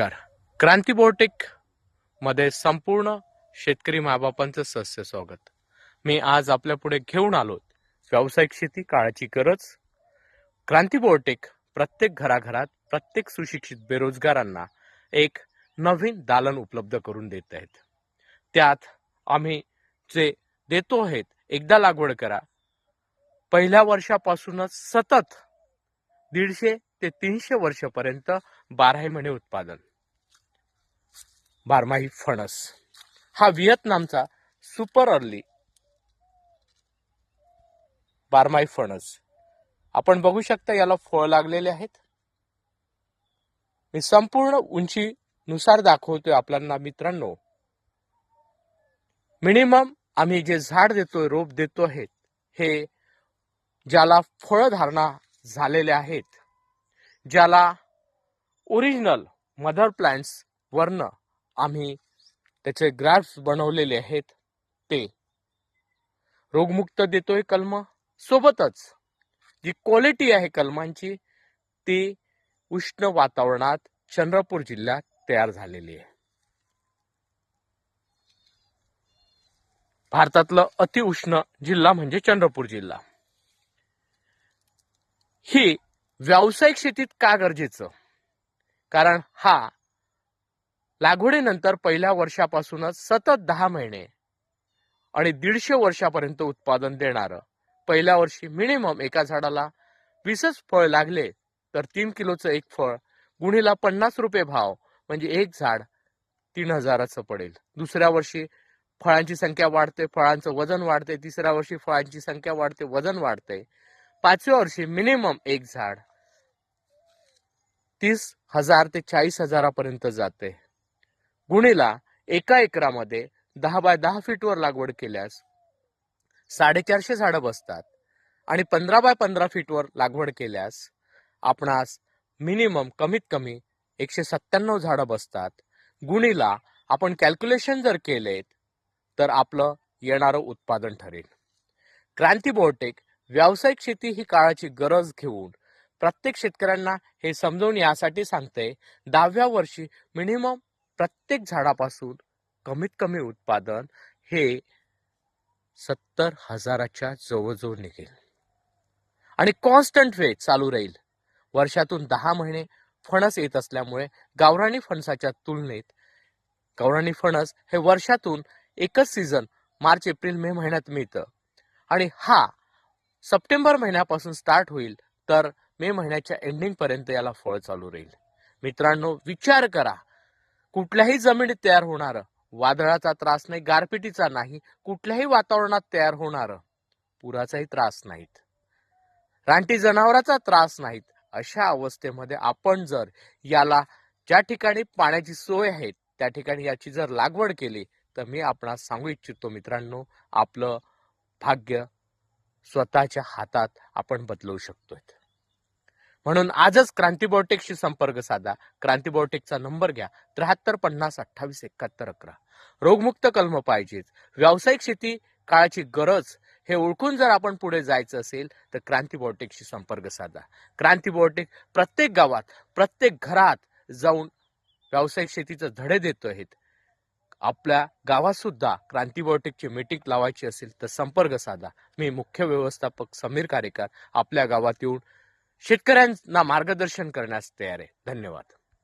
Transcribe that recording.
नमस्कार. क्रांती बायोटेक मध्ये संपूर्ण शेतकरी मायबापांचं सस्य स्वागत. मी आज आपल्या पुढे घेऊन आलो व्यावसायिक शेती काळाची गरज. क्रांती बायोटेक प्रत्येक घराघरात प्रत्येक सुशिक्षित बेरोजगारांना एक नवीन दालन उपलब्ध करून देत आहेत. त्यात आम्ही जे देतो आहेत, एकदा लागवड करा, पहिल्या वर्षापासूनच सतत 150 ते 300 वर्षापर्यंत 12 महिने उत्पादन. बारमाही फणस हा व्हिएतनामचा सुपर अर्ली बारमाही फणस आपण बघू शकता. याला फळ लागलेले आहेत. मी संपूर्ण उंचीनुसार दाखवतोय आपल्याला मित्रांनो. मिनिमम आम्ही जे झाड देतोय, रोप देतो आहेत, हे ज्याला फळ धारणा झालेले आहेत, ज्याला ओरिजिनल मदर प्लांट्स वरनं आम्ही त्याचे ग्राफ्ट्स बनवलेले आहेत, ते रोगमुक्त देतोय कलम. सोबतच जी क्वालिटी आहे कलमांची ती उष्ण वातावरणात चंद्रपूर जिल्ह्यात तयार झालेली आहे. भारतातलं अतिउष्ण जिल्हा म्हणजे चंद्रपूर जिल्हा. ही व्यावसायिक शेतीत का गरजेचं? कारण हा लागवडीनंतर पहिल्या वर्षापासूनच सतत 10 महिने आणि 150 वर्षापर्यंत उत्पादन देणारं. पहिल्या वर्षी मिनिमम एका झाडाला 20 फळ लागले तर 3 किलोचं एक फळ गुणीला 50 रुपये भाव म्हणजे एक झाड 3000चं पडेल. दुसऱ्या वर्षी फळांची संख्या वाढते, फळांचं वजन वाढते. तिसऱ्या वर्षी फळांची संख्या वाढते, वजन वाढते. पाचव्या वर्षी मिनिमम एक झाड 30,000 ते 40,000पर्यंत जाते. गुणीला एका एकरामध्ये 10 बाय 10 फीटवर लागवड केल्यास 450 झाडं बसतात आणि 15 बाय 15 फीटवर लागवड केल्यास आपणास मिनिमम कमीत कमी 197 झाडं बसतात. गुणीला आपण कॅल्क्युलेशन जर केलेत तर आपलं येणारं उत्पादन ठरेल. क्रांती बायोटेक व्यावसायिक शेती ही काळाची गरज घेऊन प्रत्येक शेतकऱ्यांना हे समजून यासाठी सांगते, 10व्या वर्षी मिनिमम प्रत्येक झाडापासून कमीत कमी उत्पादन हे 70,000च्या जवळजवळ निघेल आणि कॉन्स्टंट वे चालू राहील. वर्षातून 10 महिने फणस येत असल्यामुळे गावरानी फणसाच्या तुलनेत गावरानी फणस हे वर्षातून एकच सीझन मार्च एप्रिल मे महिन्यात मिळतं आणि हा सप्टेंबर महिन्यापासून स्टार्ट होईल तर मे महिन्याच्या एंडिंग पर्यंत याला फळ चालू राहील. मित्रांनो, विचार करा, कुठल्याही जमिनीत तयार होणारं, वादळाचा त्रास नाही, गारपिटीचा नाही, कुठल्याही वातावरणात तयार होणारं, पुराचाही त्रास नाहीत, रानटी जनावराचा त्रास नाहीत, अशा अवस्थेमध्ये आपण जर याला ज्या ठिकाणी पाण्याची सोय आहे त्या ठिकाणी याची जर लागवड केली तर मी आपणास सांगू इच्छितो मित्रांनो, आपलं भाग्य स्वतःच्या हातात आपण बदलवू शकतोय. म्हणून आजच क्रांती बायोटेकशी संपर्क साधा. क्रांती बायोटेकचा नंबर घ्या 73 50 28 71 11. रोगमुक्त कलम पाहिजेत. व्यावसायिक शेती काळाची गरज हे ओळखून जर आपण पुढे जायचं असेल तर क्रांती बायोटेकशी संपर्क साधा. क्रांती बायोटेक प्रत्येक गावात प्रत्येक घरात जाऊन व्यावसायिक शेतीचे धडे देतो आहेत. आपल्या गावात सुद्धा क्रांती बायोटेकची मीटिंग लावायची असेल तर संपर्क साधा. मी मुख्य व्यवस्थापक समीर कारेकर आपल्या गावात येऊन शेतकऱ्यांना मार्गदर्शन करण्यास तयार आहे. धन्यवाद.